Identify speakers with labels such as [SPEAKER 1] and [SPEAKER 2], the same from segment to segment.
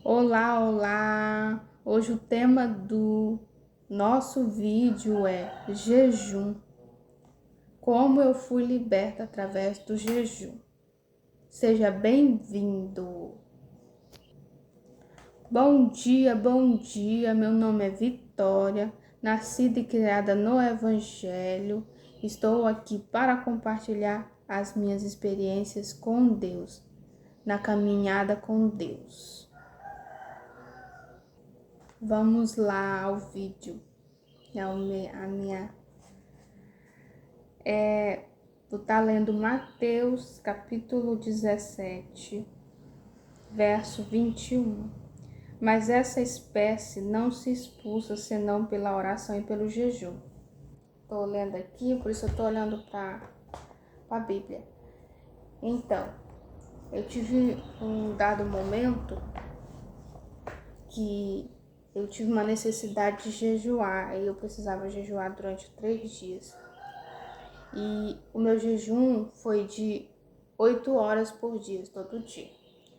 [SPEAKER 1] Olá, olá! Hoje o tema do nosso vídeo é jejum. Como eu fui liberta através do jejum. Seja bem-vindo! Bom dia, bom dia! Meu nome é Vitória, nascida e criada no Evangelho. Estou aqui para compartilhar as minhas experiências com Deus, na caminhada com Deus. Vamos lá ao vídeo. Vou estar lendo Mateus capítulo 17, verso 21. Mas essa espécie não se expulsa senão pela oração e pelo jejum. Estou lendo aqui, por isso eu estou olhando para a Bíblia. Então, eu tive um dado momento que eu tive uma necessidade de jejuar, e eu precisava jejuar durante 3 dias. E o meu jejum foi de 8 horas por dia, todo dia.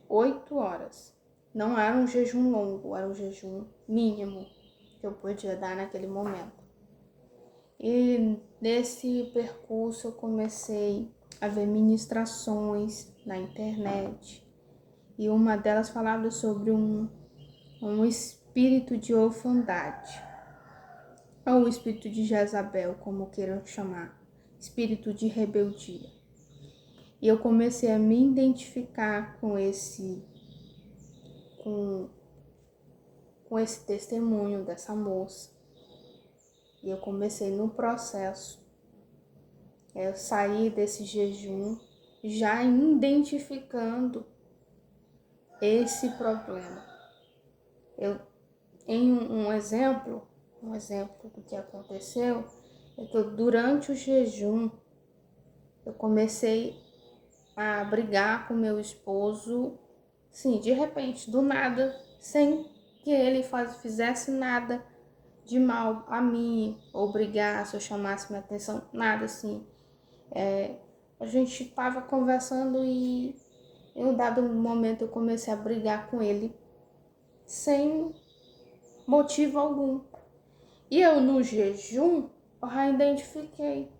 [SPEAKER 1] 8 horas. Não era um jejum longo, era um jejum mínimo que eu podia dar naquele momento. E nesse percurso eu comecei a ver ministrações na internet. E uma delas falava sobre um espírito de orfandade, ou o espírito de Jezabel, como queiram chamar, espírito de rebeldia. E eu comecei a me identificar com esse testemunho dessa moça. E eu comecei no processo. Eu saí desse jejum já identificando esse problema. Em um exemplo do que aconteceu, é que durante o jejum eu comecei a brigar com meu esposo, sim, de repente, do nada, sem que ele fizesse nada de mal a mim, ou brigasse, ou chamasse minha atenção, nada assim. A gente estava conversando e em um dado momento eu comecei a brigar com ele sem motivo algum. E eu no jejum, eu já identifiquei.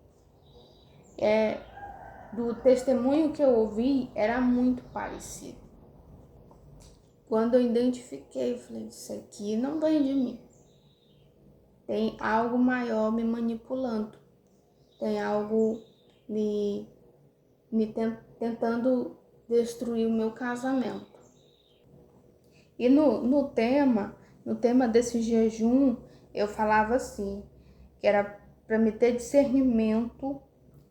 [SPEAKER 1] Do testemunho que eu ouvi, era muito parecido. Quando eu identifiquei, eu falei, isso aqui não vem de mim. Tem algo maior me manipulando. Tem algo tentando destruir o meu casamento. E no tema desse jejum, eu falava assim, que era para me ter discernimento,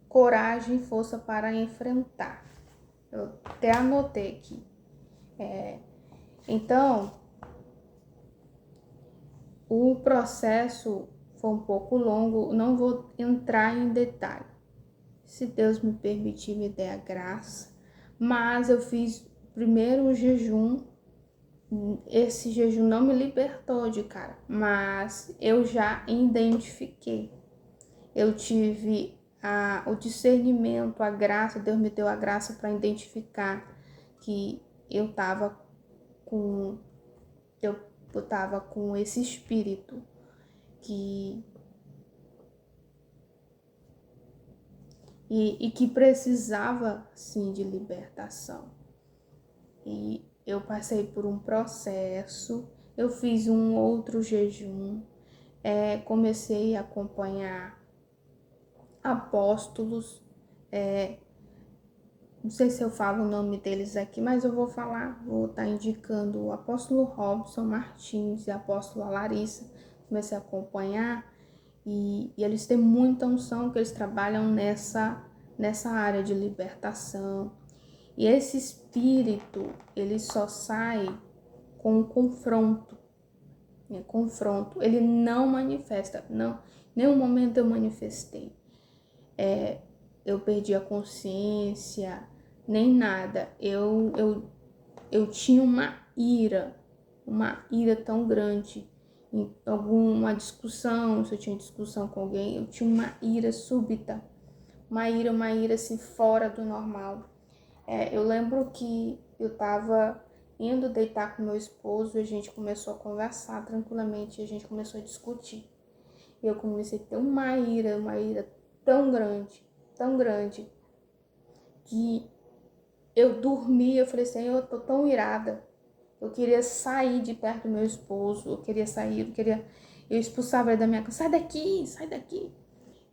[SPEAKER 1] coragem e força para enfrentar. Eu até anotei aqui. Então, o processo foi um pouco longo, não vou entrar em detalhe. Se Deus me permitir, me der a graça. Mas eu fiz primeiro o jejum. Esse jejum não me libertou de cara, mas eu já identifiquei. Eu tive o discernimento, a graça, Deus me deu a graça para identificar que eu estava com esse espírito que precisava sim de libertação. E eu passei por um processo, eu fiz um outro jejum, comecei a acompanhar apóstolos, não sei se eu falo o nome deles aqui, mas eu vou estar indicando o apóstolo Robson Martins e a apóstola Larissa. Comecei a acompanhar e eles têm muita unção, que eles trabalham nessa área de libertação. E esse espírito, ele só sai com o confronto. Ele não manifesta, não, em nenhum momento eu manifestei. Eu perdi a consciência, nem nada. Eu tinha uma ira tão grande. Em alguma discussão, se eu tinha discussão com alguém, eu tinha uma ira súbita. Uma ira assim, fora do normal. Eu lembro que eu estava indo deitar com meu esposo, a gente começou a conversar tranquilamente, e a gente começou a discutir. E eu comecei a ter uma ira tão grande, que eu dormi, eu falei assim, eu tô tão irada. Eu queria sair de perto do meu esposo, eu expulsava ele da minha casa, sai daqui, sai daqui.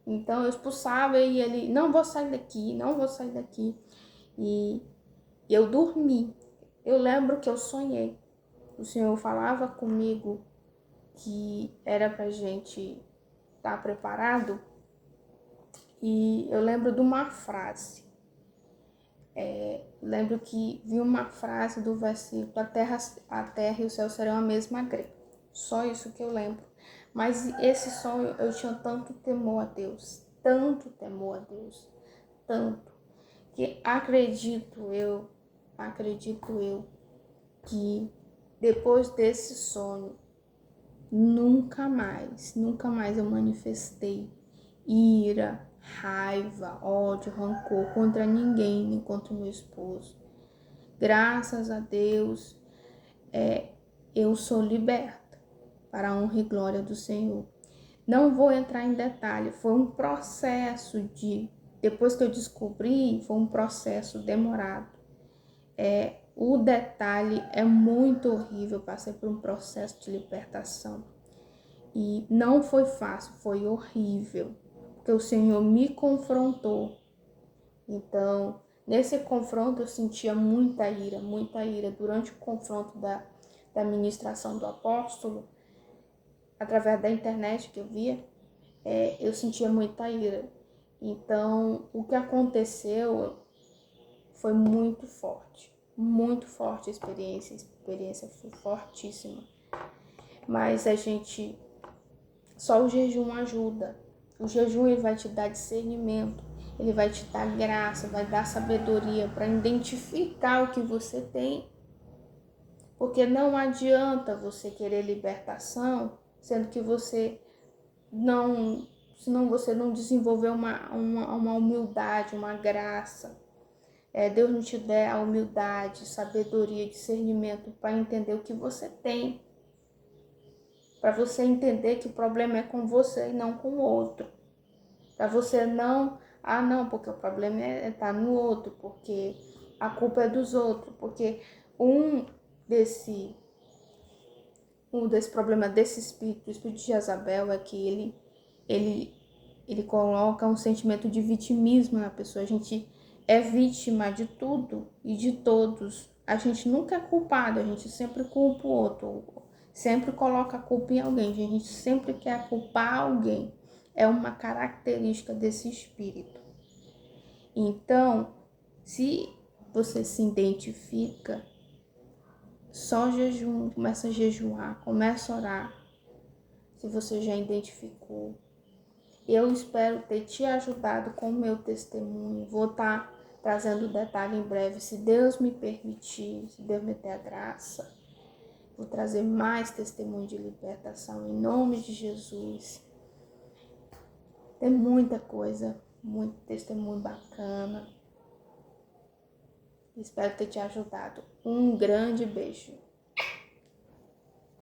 [SPEAKER 1] Então eu expulsava e ele, não vou sair daqui, não vou sair daqui. E eu dormi. Eu lembro que eu sonhei. O Senhor falava comigo que era pra gente estar preparado. E eu lembro de uma frase. Lembro que vi uma frase do versículo: a terra e o céu serão a mesma grei. Só isso que eu lembro. Mas esse sonho eu tinha tanto temor a Deus, tanto temor a Deus, tanto, que acredito eu, que depois desse sonho, nunca mais eu manifestei ira, raiva, ódio, rancor contra ninguém, nem contra o meu esposo. Graças a Deus, eu sou liberta para a honra e glória do Senhor. Não vou entrar em detalhe, foi um processo depois que eu descobri, foi um processo demorado. O detalhe é muito horrível, passei por um processo de libertação. E não foi fácil, foi horrível, porque o Senhor me confrontou. Então, nesse confronto eu sentia muita ira, muita ira. Durante o confronto da ministração do apóstolo, através da internet que eu via, eu sentia muita ira. Então, o que aconteceu foi muito forte a experiência foi fortíssima. Mas só o jejum ajuda. O jejum ele vai te dar discernimento, ele vai te dar graça, vai dar sabedoria para identificar o que você tem. Porque não adianta você querer libertação, sendo que senão você não desenvolveu uma humildade, uma graça. Deus não te der a humildade, sabedoria, discernimento para entender o que você tem. Para você entender que o problema é com você e não com o outro. Para você não, porque o problema tá no outro, porque a culpa é dos outros, porque um desse problema desse espírito, o espírito de Jezabel, é que ele coloca um sentimento de vitimismo na pessoa. A gente é vítima de tudo e de todos. A gente nunca é culpado, a gente sempre culpa o outro, sempre coloca a culpa em alguém, a gente sempre quer culpar alguém. É uma característica desse espírito. Então, se você se identifica, só jejum, começa a jejuar, começa a orar. Se você já identificou, eu espero ter te ajudado com o meu testemunho. Vou estar trazendo detalhe em breve, se Deus me permitir, se Deus me der a graça. Vou trazer mais testemunho de libertação em nome de Jesus. Tem muita coisa, muito testemunho bacana. Espero ter te ajudado. Um grande beijo.